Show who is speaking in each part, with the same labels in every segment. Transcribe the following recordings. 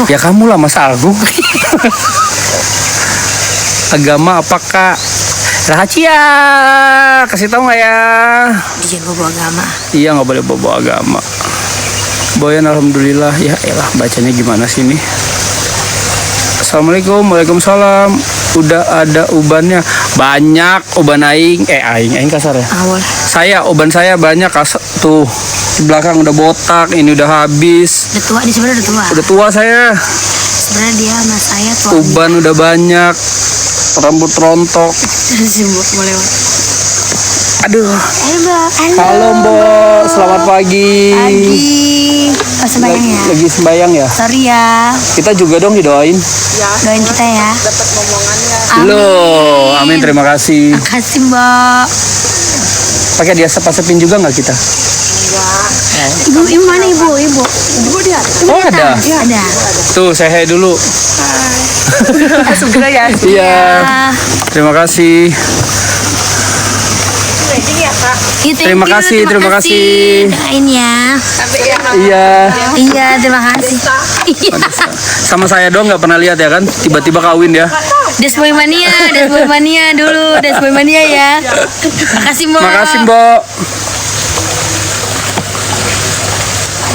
Speaker 1: Ya kamu lah Mas Agung. Agama apa Kak? Rahasia. Kasih tahu nggak ya?
Speaker 2: Dia bawa agama.
Speaker 1: Iya nggak boleh bawa agama. Boyan alhamdulillah. Ya elah bacanya gimana sih ini? Assalamualaikum. Waalaikumsalam. Udah ada ubannya banyak. Uban aing aing kasar ya.
Speaker 2: Awal.
Speaker 1: Uban saya banyak tuh di belakang udah botak, ini udah habis.
Speaker 2: Udah tua, di sebenarnya udah tua.
Speaker 1: Udah tua saya.
Speaker 2: Sebenarnya dia sama saya tua.
Speaker 1: Uban udah banyak, rambut rontok.
Speaker 2: Sibuk mau lewat.
Speaker 1: Aduh.
Speaker 2: Halo
Speaker 1: Mbok, selamat pagi.
Speaker 2: Pagi. Oh, sembahyang ya?
Speaker 1: Lagi sembahyang ya?
Speaker 2: Sorry ya.
Speaker 1: Kita juga dong didoain.
Speaker 2: Doain kita ya.
Speaker 3: Dapat ngomongannya.
Speaker 1: Loh, amin, terima kasih.
Speaker 2: Makasih Mbak.
Speaker 1: Pakai diasep-asepin juga nggak kita?
Speaker 2: Ibu mana ibu? Ibu dia.
Speaker 1: Oh ada.
Speaker 2: Ada.
Speaker 1: Tuh saya hai dulu.
Speaker 3: Segera ya.
Speaker 1: Iya. Terima kasih. Terima kasih.
Speaker 2: Doain ya.
Speaker 1: Iya.
Speaker 2: Iya, terima kasih.
Speaker 1: Sama saya dong nggak pernah lihat ya kan? Tiba-tiba kawin ya.
Speaker 2: Desboy mania dulu, Desboy mania ya. Makasih Mbak.
Speaker 1: Makasih Mbok.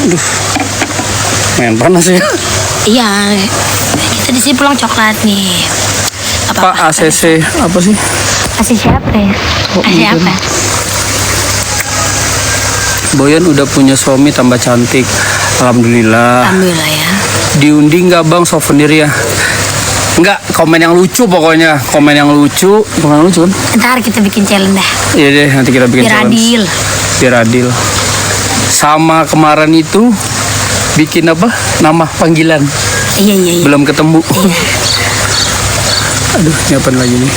Speaker 1: Aduh. Main panas ya.
Speaker 2: Iya. Kita di sini pulang coklat nih.
Speaker 1: Pak ACC apa sih?
Speaker 2: ACC siapa ya? ACC apa?
Speaker 1: Boyan udah punya suami tambah cantik. Alhamdulillah.
Speaker 2: Alhamdulillah ya.
Speaker 1: Diundi nggak bang souvenir ya? Enggak, komen yang lucu pokoknya. Komen yang lucu kan?
Speaker 2: Ntar kita bikin challenge dah.
Speaker 1: Iya deh, nanti kita bikin
Speaker 2: Biar
Speaker 1: challenge.
Speaker 2: adil.
Speaker 1: Biar adil. Sama kemarin itu bikin apa? Nama panggilan.
Speaker 2: Iya.
Speaker 1: Belum ketemu.
Speaker 2: Iya.
Speaker 1: Aduh, nyiapin lagi nih.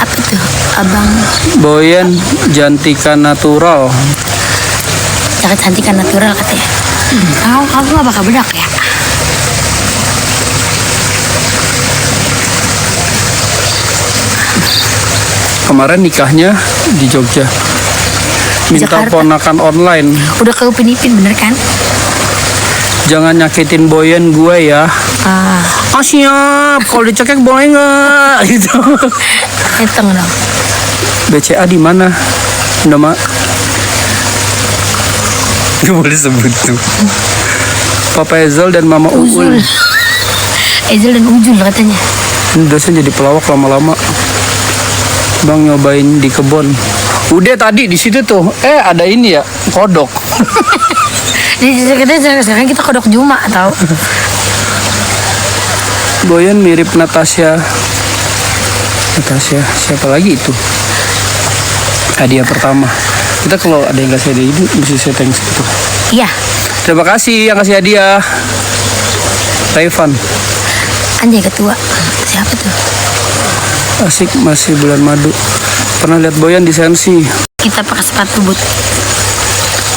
Speaker 2: Apa tuh, abang?
Speaker 1: Boyan Jantika Natural.
Speaker 2: Jangan cantikan natural katanya. Kamu gak bakal bedak ya?
Speaker 1: Kemarin nikahnya di Jogja. Minta
Speaker 2: Jakarta.
Speaker 1: ponakan online.
Speaker 2: Udah ke Upin Ipin bener kan?
Speaker 1: Jangan nyakitin Boyan gue ya. Siap. Kalau dicekek boleh nggak? Gitu.
Speaker 2: Hitung dong.
Speaker 1: BCA di mana? Nama? Gak boleh sebut tuh. Papa Ezel dan Mama Uul.
Speaker 2: Ezel dan Ujul katanya.
Speaker 1: Ini dosen jadi pelawak lama-lama. Bang nyobain di kebun. Udah tadi di situ tuh. Ada ini ya, kodok.
Speaker 2: Sekarang kita kodok Juma tau.
Speaker 1: Boyan mirip Natasha. Siapa lagi itu? Hadiah pertama. Kita kalau ada yang kasih hadiah ini mesti saya thanks gitu.
Speaker 2: Iya.
Speaker 1: Terima kasih yang kasih hadiah. Rayvan.
Speaker 2: Anjay ketua. Siapa tuh?
Speaker 1: Asik masih bulan madu. Pernah lihat Boyan di Sensi.
Speaker 2: Kita pakai sepatu boot.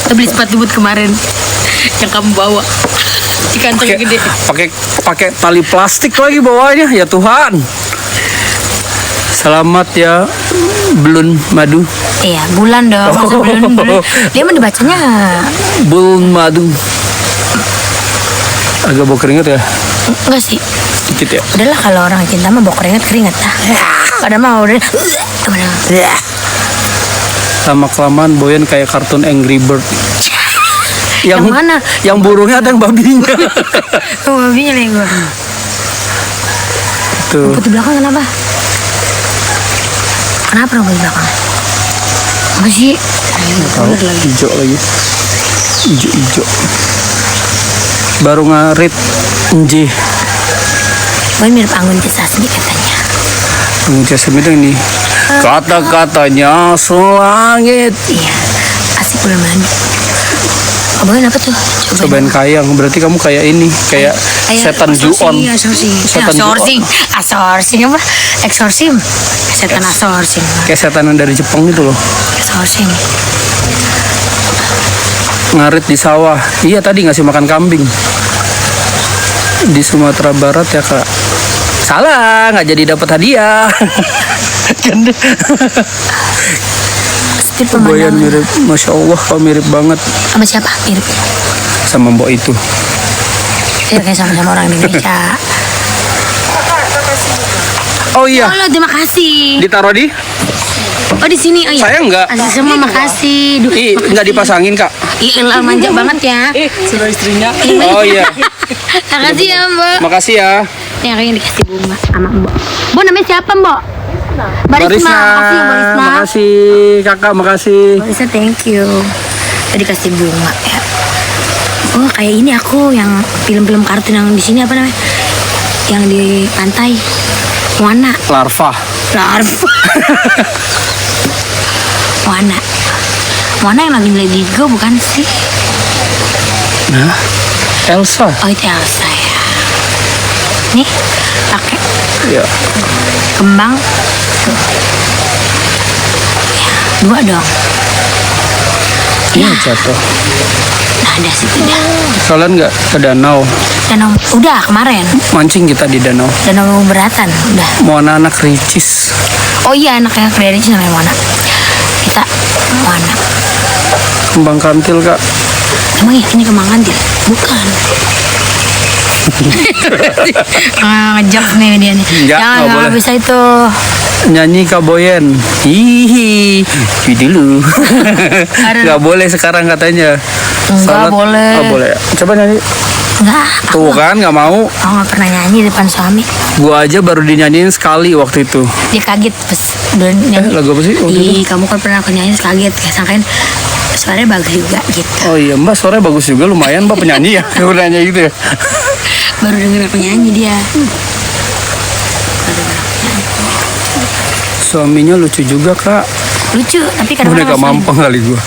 Speaker 2: Kita beli sepatu boot kemarin yang kamu bawa di kantong yang gede.
Speaker 1: Pakai tali plastik lagi bawahnya. Ya Tuhan. Selamat ya Belun Madu.
Speaker 2: Iya, bulan dong. Masa bulan. Dia mau dibacanya
Speaker 1: Belun Madu. Agak bau keringet ya?
Speaker 2: enggak sih?
Speaker 1: Dikit ya?
Speaker 2: Udahlah kalau orang cinta mah bau keringet dah. Pada mau udah.
Speaker 1: Lama kelamaan Boyan kayak kartun Angry Bird.
Speaker 2: Yang mana?
Speaker 1: Yang burungnya atau yang babinya?
Speaker 2: Babinya nih gue.
Speaker 1: Tuh.
Speaker 2: Rumput di belakang kenapa? Kenapa rumput di belakang? Apa sih?
Speaker 1: Tahu hijau lagi. Hijau. Baru ngarit. Nji.
Speaker 2: Boy mirip Anggun C. Sasmi katanya.
Speaker 1: Anggun C. Sasmi itu ini. Kata-katanya selangit.
Speaker 2: Iya. Asik bulan madu. Boyan apa tuh?
Speaker 1: Cobain kayang. Berarti kamu kayak ini. Kayak setan Ju-on.
Speaker 2: Asorsing apa? Exorcism. Setan asorsing.
Speaker 1: Kayak setan yang dari Jepang gitu loh.
Speaker 2: Exorcism.
Speaker 1: Ngarit di sawah. Iya tadi ngasih makan kambing. Di Sumatera Barat ya kak. Salah, nggak jadi dapat hadiah. Kan Boyan mirip, masya Allah kau mirip banget.
Speaker 2: Sama siapa? Mirip.
Speaker 1: Sama mbok itu.
Speaker 2: Ya kayak sama-sama orang Indonesia.
Speaker 1: Oh iya,
Speaker 2: Oh, terima kasih.
Speaker 1: ditaruh di?
Speaker 2: Oh, di sini. Oh iya.
Speaker 1: Saya enggak.
Speaker 2: Aziz semua makasih. Duh,
Speaker 1: Ih,
Speaker 2: makasih.
Speaker 1: enggak dipasangin kak.
Speaker 2: Iya, elah, manja banget ya.
Speaker 3: Sudah istrinya.
Speaker 1: Oh iya,
Speaker 2: Makasih ya, Mbak.
Speaker 1: makasih ya.
Speaker 2: Ini aku yang dikasih bunga sama Mbak. Mbak namanya siapa, Mbak? Barisma. Makasih, Barisma.
Speaker 1: makasih kakak, makasih.
Speaker 2: Barisma, thank you. Tadi kasih bunga ya. Oh, kayak ini aku yang film-film kartun yang di sini apa namanya? Yang di pantai. Moana.
Speaker 1: Larva.
Speaker 2: Larva. Moana. Moana yang lagi Lady Go bukan sih?
Speaker 1: Nah, Elsa.
Speaker 2: Oh, itu Elsa ya. Nih, pakai
Speaker 1: Ya.
Speaker 2: kembang. Tuh. Ya, 2 dong.
Speaker 1: Iya jatuh.
Speaker 2: Nah, ada situ dah.
Speaker 1: Kalian nggak ke danau?
Speaker 2: Danau udah kemarin.
Speaker 1: Mancing kita di danau.
Speaker 2: Danau beratan udah.
Speaker 1: Mau anak Ricis.
Speaker 2: Oh iya, anaknya Kredici namanya Moana. Kita Moana.
Speaker 1: Kembang kantil kak.
Speaker 2: Emang ya ini kembang kantil? Bukan. Ngejok nih dia nih.
Speaker 1: Enggak,
Speaker 2: Jangan
Speaker 1: nggak
Speaker 2: nggak
Speaker 1: boleh.
Speaker 2: bisa itu.
Speaker 1: Nyanyi Kak Boyen. Hihi. Dulu. Nggak boleh sekarang katanya.
Speaker 2: Enggak boleh.
Speaker 1: Nggak boleh. Coba nyanyi.
Speaker 2: Enggak.
Speaker 1: Tuh kan nggak mau.
Speaker 2: Aku nggak pernah nyanyi di depan suami.
Speaker 1: Gua aja baru dinyanyiin sekali waktu itu.
Speaker 2: Dia kaget pas udah nyanyi.
Speaker 1: Lagu apa sih waktu itu?
Speaker 2: Ih, kamu kan pernah aku nyanyi kaget. Kayak sangkain suaranya bagus juga gitu.
Speaker 1: Oh iya mbak, suaranya bagus juga, lumayan mbak penyanyi ya. Udah nyanyi gitu ya.
Speaker 2: Baru denger aku nyanyi dia.
Speaker 1: Suaminya lucu juga kak.
Speaker 2: Lucu, tapi
Speaker 1: Boneka
Speaker 2: kadang-kadang ngeselin.
Speaker 1: mampang kali gua.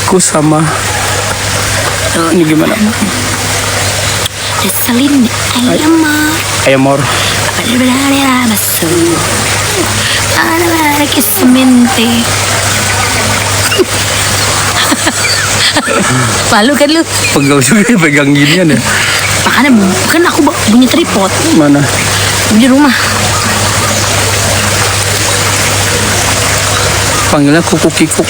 Speaker 1: Ku sama. Ini gimana?
Speaker 2: Ngeselin ayam mah.
Speaker 1: Ayamor.
Speaker 2: Benar-benar ya basu. Ada lagi semente. Malu kan lu?
Speaker 1: Pegel juga ya, pegang ginian ya.
Speaker 2: Makanya kan aku punya tripod
Speaker 1: Mana?
Speaker 2: di rumah.
Speaker 1: Panggilnya kuku kikuk.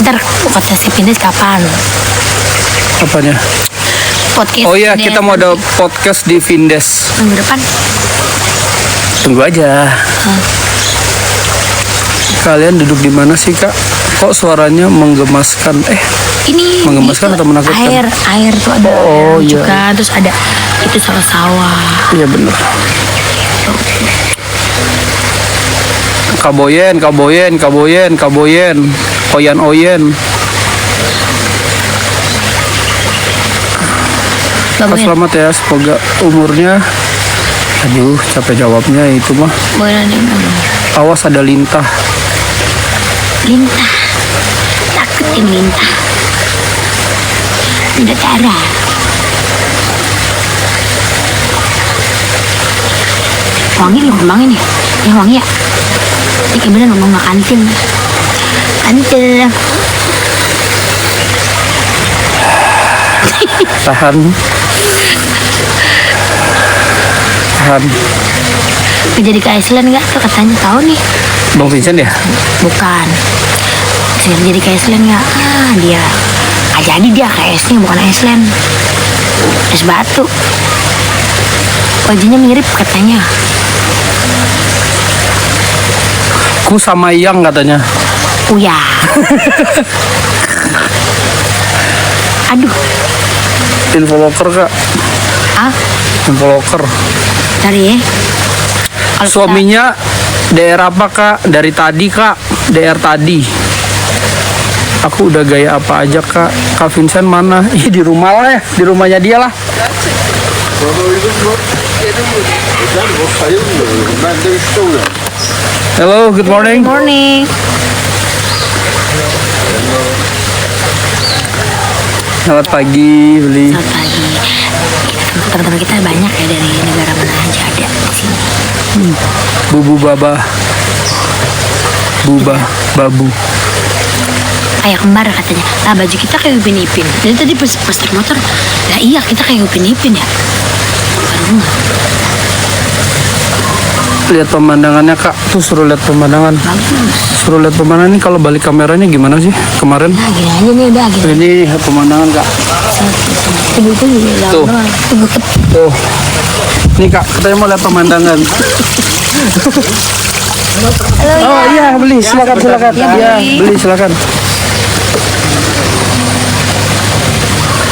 Speaker 2: Ntar podcast si Pindes kapan?
Speaker 1: Apanya?
Speaker 2: Podcast.
Speaker 1: Oh iya,
Speaker 2: Pindes
Speaker 1: kita mau ada podcast di Vindes.
Speaker 2: minggu depan.
Speaker 1: Tunggu aja. Kalian duduk di mana sih kak? Kok suaranya menggemaskan?
Speaker 2: Ini
Speaker 1: Menggemaskan
Speaker 2: itu
Speaker 1: atau menakutkan?
Speaker 2: Air tuh ada
Speaker 1: Oh,
Speaker 2: air
Speaker 1: iya.
Speaker 2: juga, terus ada itu sawah-sawah.
Speaker 1: Iya bener. Kaboyen, kaboyen, kaboyen, kaboyen, oyen, oyen. Kak,
Speaker 2: Bagus.
Speaker 1: selamat ya, semoga umurnya. Aduh, capek jawabnya itu mah.
Speaker 2: Boleh nih,
Speaker 1: Awas ada lintah.
Speaker 2: lintah. Takutin lintah. Udah cara. Wangi loh kembang ini. Ya wangi ya. Ini kayak bener ngomong kantin. Kantin.
Speaker 1: Tahan. Tahan.
Speaker 2: Jadi ke Iceland nggak tuh katanya tahu nih.
Speaker 1: Bang Vincent ya?
Speaker 2: Bukan. Jadi ke Iceland nggak? Dia. Jadi dia ke esnya bukan Iceland. Es batu. Wajahnya mirip katanya.
Speaker 1: Ku sama Yang katanya.
Speaker 2: Uya. Aduh.
Speaker 1: Info loker kak.
Speaker 2: Ah,
Speaker 1: Info loker.
Speaker 2: dari ya. Kalau
Speaker 1: Suaminya daerah apa kak? Dari tadi kak. Daerah tadi. Aku udah gaya apa aja kak? Kak Vincent mana? Ih di rumah lah ya. Di rumahnya dia lah. Hello, good morning.
Speaker 2: Good morning.
Speaker 1: Selamat pagi, Beli.
Speaker 2: Selamat pagi. Teman-teman kita banyak ya dari negara mana aja ada di sini.
Speaker 1: Bubu baba. Buba, babu.
Speaker 2: Kayak kembar katanya. Lah baju kita kayak Upin Ipin. Jadi tadi pas naik motor, lah iya kita kayak Upin Ipin ya. Baru nggak?
Speaker 1: Lihat pemandangannya kak. Tuh suruh lihat pemandangan.
Speaker 2: Bagus.
Speaker 1: Suruh lihat pemandangan ini kalau balik kameranya gimana sih kemarin?
Speaker 2: Nah gini aja nih udah gini.
Speaker 1: Ini pemandangan kak.
Speaker 2: Set, Ibuku juga
Speaker 1: Tuh.
Speaker 2: doang.
Speaker 1: Tuh. Nih Kak, katanya mau lihat pemandangan.
Speaker 2: Halo,
Speaker 1: Oh iya, beli silakan. Iya, beli silakan.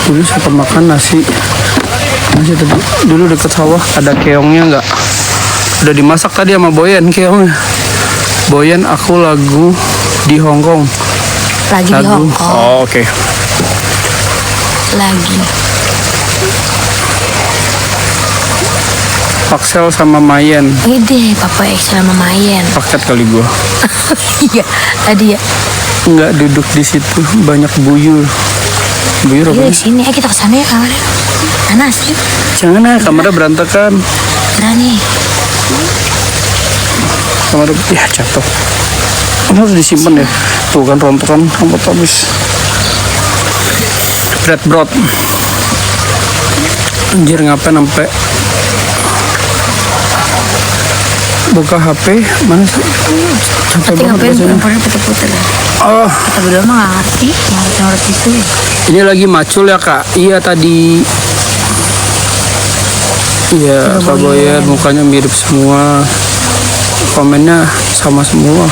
Speaker 1: Dulu saya makan nasi tadi. Dulu deket sawah ada keongnya nggak? Udah dimasak tadi sama Boyen keongnya. Boyen aku lagu di Hongkong.
Speaker 2: lagi di
Speaker 1: Lagu.
Speaker 2: Hongkong.
Speaker 1: Oh, oke.
Speaker 2: Lagi.
Speaker 1: Paksel sama Mayen.
Speaker 2: Ide, Papa X sama Mayen.
Speaker 1: Paket kali gua.
Speaker 2: Iya, tadi ya.
Speaker 1: Nggak duduk di situ, banyak buyur. Buyur apa?
Speaker 2: Iya, di sini. Kita ke sana ya kamarnya. Panas ya.
Speaker 1: Jangan ah, kamarnya berantakan.
Speaker 2: Berani.
Speaker 1: Kamar ya jatuh. Ini harus disimpan ya. Tuh kan rontokan rambut habis. Bread. Anjir ngapain sampai buka HP mana sih? Capek
Speaker 2: Tapi
Speaker 1: banget
Speaker 2: ngapain
Speaker 1: rasanya.
Speaker 2: perempuan puter-puter ya?
Speaker 1: Oh,
Speaker 2: Kita berdua mah nggak ngerti. Ngerti itu ya.
Speaker 1: ini lagi macul ya Kak. Iya tadi. Iya, Kak Boyen mukanya mirip semua. Komennya sama semua.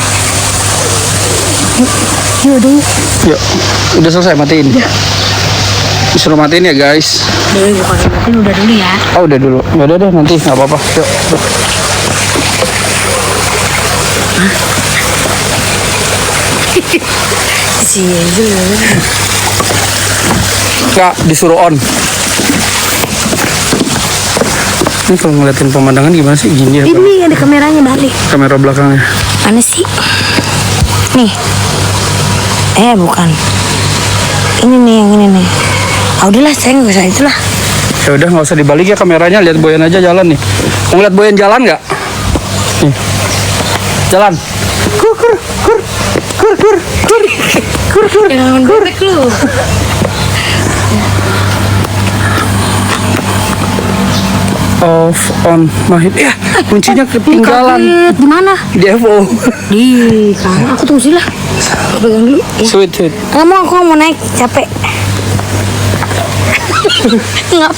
Speaker 2: Yuk deh.
Speaker 1: Yuk, udah selesai matiin. Disuruh matiin ya guys.
Speaker 2: Dewi bukan matiin udah dulu ya.
Speaker 1: Oh udah dulu. Ya udah deh nanti nggak apa-apa. Yuk. Kak disuruh on. Ini kalau ngeliatin pemandangan gimana sih gini ya? Pak?
Speaker 2: Ini ada kameranya balik.
Speaker 1: Kamera belakangnya.
Speaker 2: Mana sih? Nih. Bukan. Ini nih yang ini nih. Ah udahlah, saya nggak usah itulah.
Speaker 1: Ya udah nggak usah dibalik ya kameranya. Lihat Boyan aja jalan nih. Mau ngeliat Boyan jalan nggak? Nih. Jalan. Kur.
Speaker 2: Jangan bebek lu.
Speaker 1: Off on mahit. Ya kuncinya ketinggalan
Speaker 2: Di mana?
Speaker 1: di FO.
Speaker 2: Di kamar. Aku tunggu sini lah. Pegang dulu. Ya.
Speaker 1: Sweet.
Speaker 2: Aku mau naik, capek. Ngap.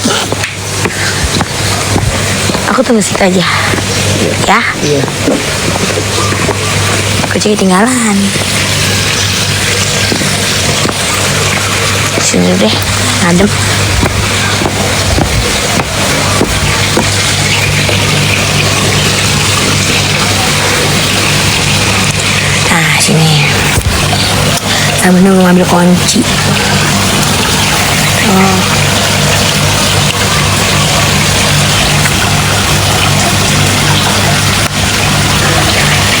Speaker 2: Aku tunggu situ aja. Ya.
Speaker 1: Iya.
Speaker 2: Kunci ketinggalan. Sini deh, adem. Nah, sini. Sambil nunggu ngambil kunci. Oh.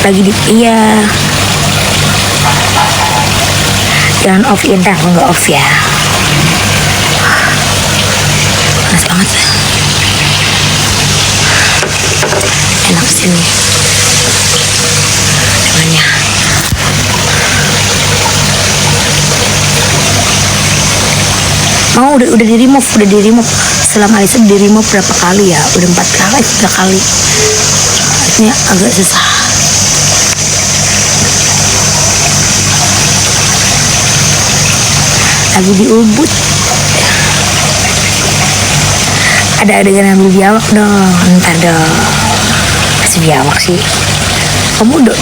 Speaker 2: Lagi di iya. Jangan off ya, ntar nggak off ya. Panas banget ya. Enak sini. Dengannya. Mau udah di remove. Selama Alisa di remove berapa kali ya? Udah 4 kali, 3 kali. Ini agak susah. Lagi di Ubud. Ada adegan ambil biawak dong. Ntar dong. Kasih biawak sih. Kamu dong.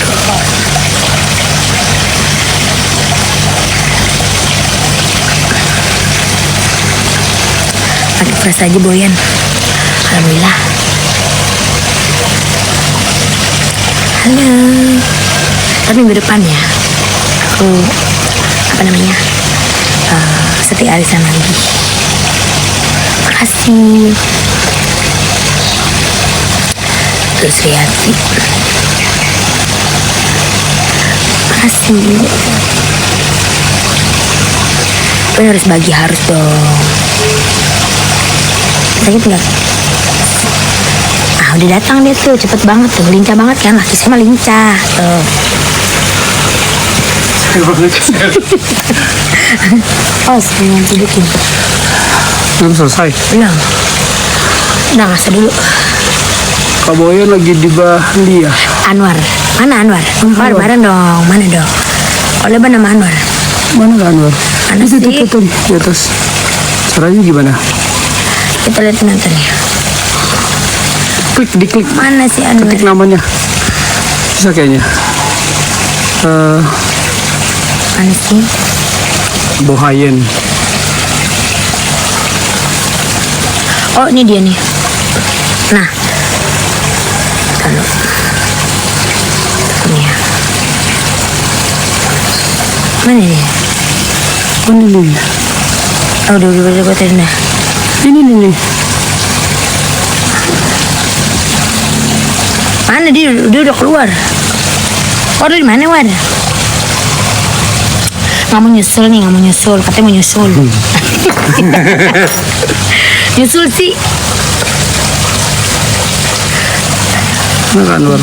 Speaker 2: Pakai fresh aja Boyan. Alhamdulillah. Halo. Tapi minggu depan ya. Aku apa namanya? Seperti arisan lagi. Makasih. Terus Riyati. Makasih. Tapi harus bagi harus dong. Sakit nggak? Udah datang dia tuh, cepet banget tuh, lincah banget kan, laki saya mah lincah tuh. Oh, sebelum tunjukin.
Speaker 1: Belum selesai.
Speaker 2: Belum. Udah ngasih dulu.
Speaker 1: Kak Boyan lagi di Bali ya.
Speaker 2: Anwar, mana Anwar? Bareng dong, mana dong? Oleh nama Anwar.
Speaker 1: Mana Kak Anwar?
Speaker 2: Mana
Speaker 1: Itu
Speaker 2: sih?
Speaker 1: di atas. Caranya gimana?
Speaker 2: Kita lihat penontonnya.
Speaker 1: Diklik.
Speaker 2: Mana sih Anwar?
Speaker 1: Ketik namanya. Bisa kayaknya.
Speaker 2: Mana sih?
Speaker 1: Bohayen.
Speaker 2: Oh, ini dia nih. Nah. Kalau ini ya. Mana dia?
Speaker 1: Oh, ini nih.
Speaker 2: Oh, udah gue tadi dah.
Speaker 1: Ini nih.
Speaker 2: Mana dia udah keluar. Oh, dari mana War? Nggak mau nyusul, katanya mau nyusul. Nyusul sih.
Speaker 1: Nah kan War,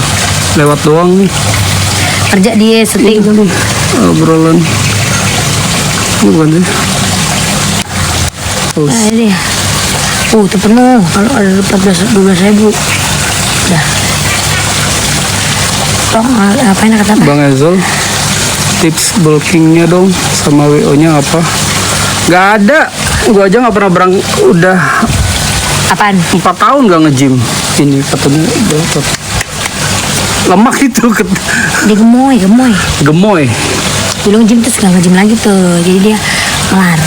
Speaker 1: lewat doang nih.
Speaker 2: Kerja dia syuting.
Speaker 1: Obrolan. Bukan sih.
Speaker 2: Nah, dia. Itu penuh. Kalau ada 12 ribu. Udah. Toh, ngapain kata apa?
Speaker 1: Bang Ezol, tips bulkingnya dong sama WO-nya apa? Gak ada. Gua aja nggak pernah udah
Speaker 2: Apaan?
Speaker 1: 4 tahun gak nge-gym. Ini katanya berotot. Lemak itu
Speaker 2: Dia gemoy.
Speaker 1: gemoy.
Speaker 2: Dulu nge-gym terus gak nge-gym lagi tuh. Jadi dia kelar.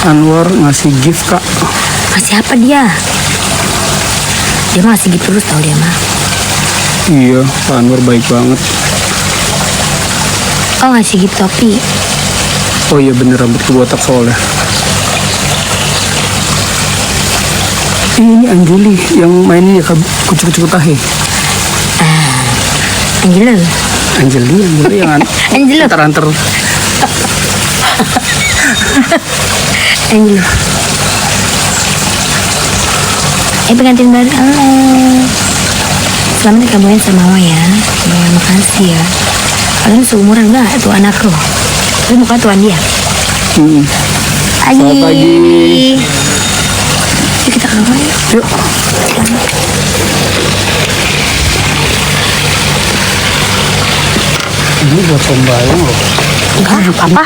Speaker 1: Anwar ngasih gift kak.
Speaker 2: Masih apa dia? Dia mah ngasih gitu terus tau dia mah.
Speaker 1: Iya, Pak Anwar baik banget.
Speaker 2: Oh, ngasih gift topi.
Speaker 1: Oh iya bener, rambut kebotak soalnya. Ini Anjuli yang main ini ya, kucuk-kucuk tahe.
Speaker 2: Angelo.
Speaker 1: Anjeli yang
Speaker 2: Angelo.
Speaker 1: antar-antar.
Speaker 2: Angelo. Pengantin baru. Halo. Selamat dikabarin sama Mama ya. Ya, makasih ya. Kalian seumuran enggak tuh anakku? Tapi muka tuan dia.
Speaker 1: Selamat pagi.
Speaker 2: Yuk kita ke kamar yuk.
Speaker 1: Yuk. Ini buat sembahyang loh.
Speaker 2: Enggak, apa-apa.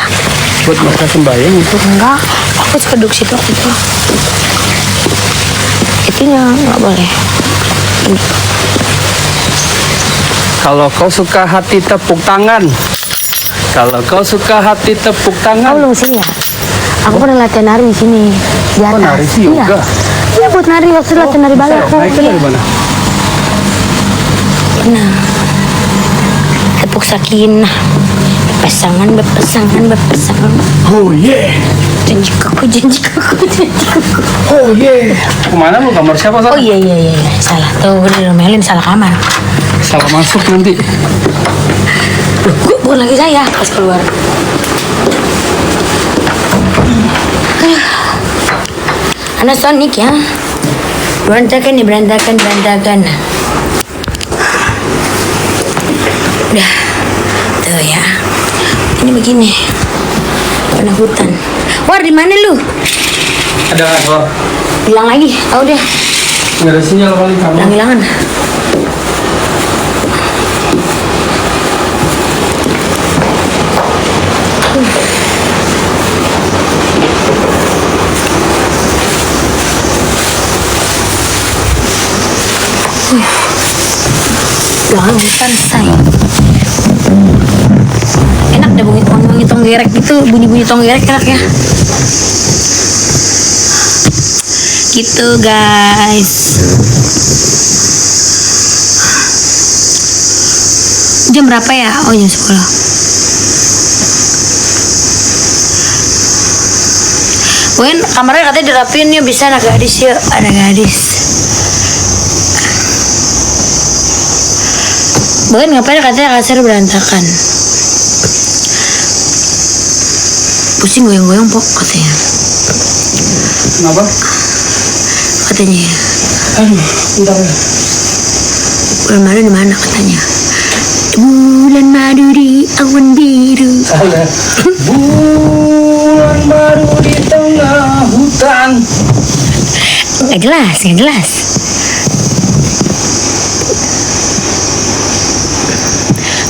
Speaker 1: Buat mereka sembahyang itu.
Speaker 2: Enggak, aku suka duduk situ waktu itu. Itunya nggak boleh.
Speaker 1: Kalau kau suka hati tepuk tangan. Kalau kau suka hati tepuk tangan.
Speaker 2: Lu sini ya? Aku pernah latihan nari di sini di atas.
Speaker 1: Oh, nari sih yoga.
Speaker 2: Iya buat nari waktu latihan nari ballet aku.
Speaker 1: Naiknya dari mana?
Speaker 2: Nah, tepuk sakinah. Berpasangan.
Speaker 1: Oh yeah.
Speaker 2: Janji kaku.
Speaker 1: Oh yeah. Kemana lu, kamar siapa
Speaker 2: Oh
Speaker 1: Sar?
Speaker 2: iya. Salah. Tuh udah Melin salah kamar.
Speaker 1: Salah masuk nanti.
Speaker 2: Bukan lagi saya pas keluar. Anak Sonic ya. Berantakan. Udah. Tuh ya. Ini begini. Warna hutan. War, di mana lu?
Speaker 1: Ada War.
Speaker 2: Hilang lagi. Oh deh.
Speaker 1: Nggak ada sinyal kali kamu.
Speaker 2: Hilang-hilangan. Jangan hutan say. Enak deh bunyi tonggerek gitu, bunyi tonggerek enak ya. Gitu guys. Jam berapa ya? Oh jam 10. Mungkin kamarnya katanya dirapiin ya, bisa anak gadis yuk, ada gadis. Mungkin ngapain katanya kasir berantakan. Pusing goyang-goyang pok katanya.
Speaker 1: Kenapa?
Speaker 2: Katanya.
Speaker 1: Aduh, bentar ya.
Speaker 2: Bulan madu di mana katanya? Bulan madu di awan biru.
Speaker 1: Salah. Bulan baru di tengah hutan.
Speaker 2: Nggak jelas.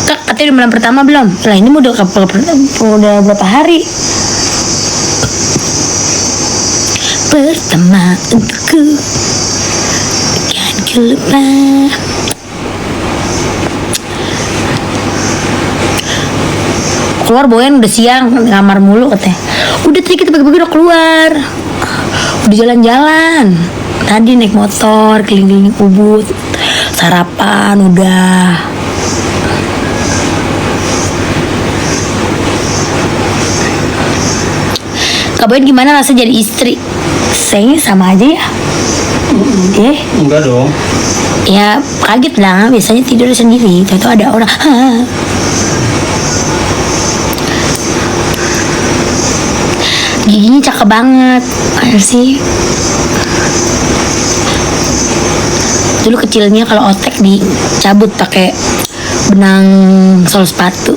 Speaker 2: Kak, katanya di malam pertama belum? Lah ini udah berapa hari? pertama untukku akan ku lupa. Keluar Boyan udah siang, ngamar mulu katanya. Udah tadi kita pagi-pagi udah keluar, udah jalan-jalan. Tadi naik motor keliling-keliling Ubud, sarapan udah. Kak Boyan gimana rasa jadi istri? Sayangnya sama aja ya.
Speaker 1: Enggak dong.
Speaker 2: Ya kaget lah, biasanya tidur sendiri, tahu ada orang. Giginya cakep banget, mana sih? Dulu kecilnya kalau otek dicabut pakai benang sol sepatu.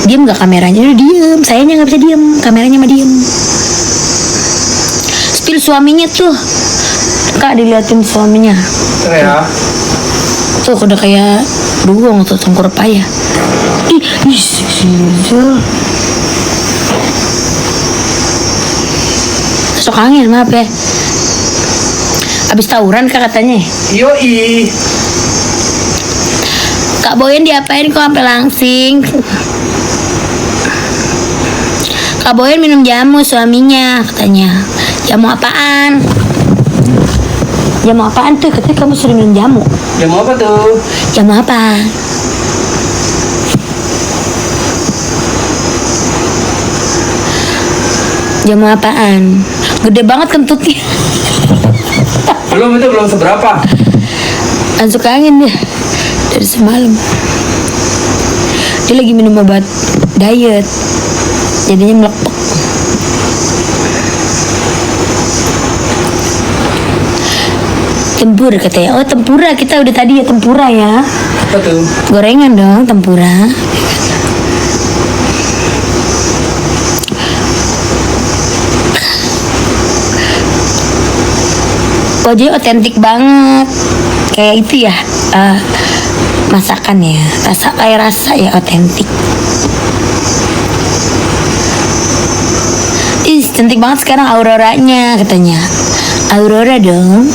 Speaker 2: Diem gak kameranya? Udah diem, sayanya nggak bisa diem, kameranya mah diem. Spill suaminya tuh, Kak diliatin suaminya.
Speaker 1: Ya.
Speaker 2: Tuh udah kayak dugong tuh tengkur payah. Ih, sok angin maaf ya. Abis tawuran Kak katanya.
Speaker 1: Yoi.
Speaker 2: Kak Boyan diapain kok sampai langsing? Kak Boyan minum jamu suaminya katanya. Jamu apaan? Jamu apaan tuh? Katanya kamu sering minum jamu.
Speaker 1: Jamu apa tuh?
Speaker 2: Jamu apa? Jamu apaan? Gede banget kentutnya.
Speaker 1: Belum seberapa.
Speaker 2: Masuk angin dia dari semalam. Dia lagi minum obat diet, jadinya melepek. Tempura katanya. Oh tempura, kita udah tadi ya tempura ya.
Speaker 1: Apa tuh?
Speaker 2: Gorengan dong tempura. Wajahnya otentik banget, kayak itu ya, masakan ya, rasa ya otentik. Ih cantik banget sekarang auroranya katanya. Aurora dong.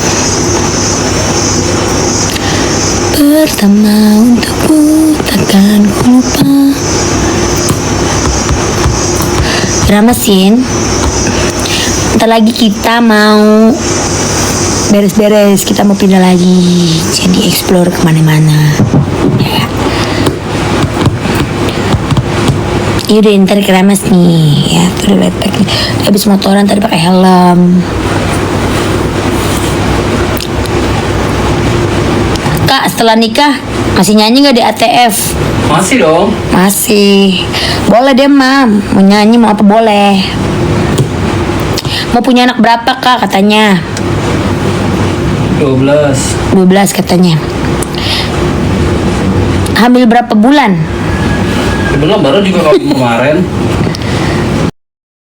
Speaker 2: Pertama untukku takkan ku lupa. Ramasin. Ntar lagi kita mau beres-beres, kita mau pindah lagi, jadi explore kemana-mana ya. Iya udah ntar keramas nih ya, tuh udah pakai, habis motoran tadi pakai helm. Kak setelah nikah masih nyanyi nggak di ATF?
Speaker 1: Masih dong.
Speaker 2: Masih. Boleh deh mam, mau nyanyi mau apa boleh. Mau punya anak berapa Kak katanya?
Speaker 1: 12
Speaker 2: katanya. Hamil berapa bulan?
Speaker 1: Belum, baru juga kemarin.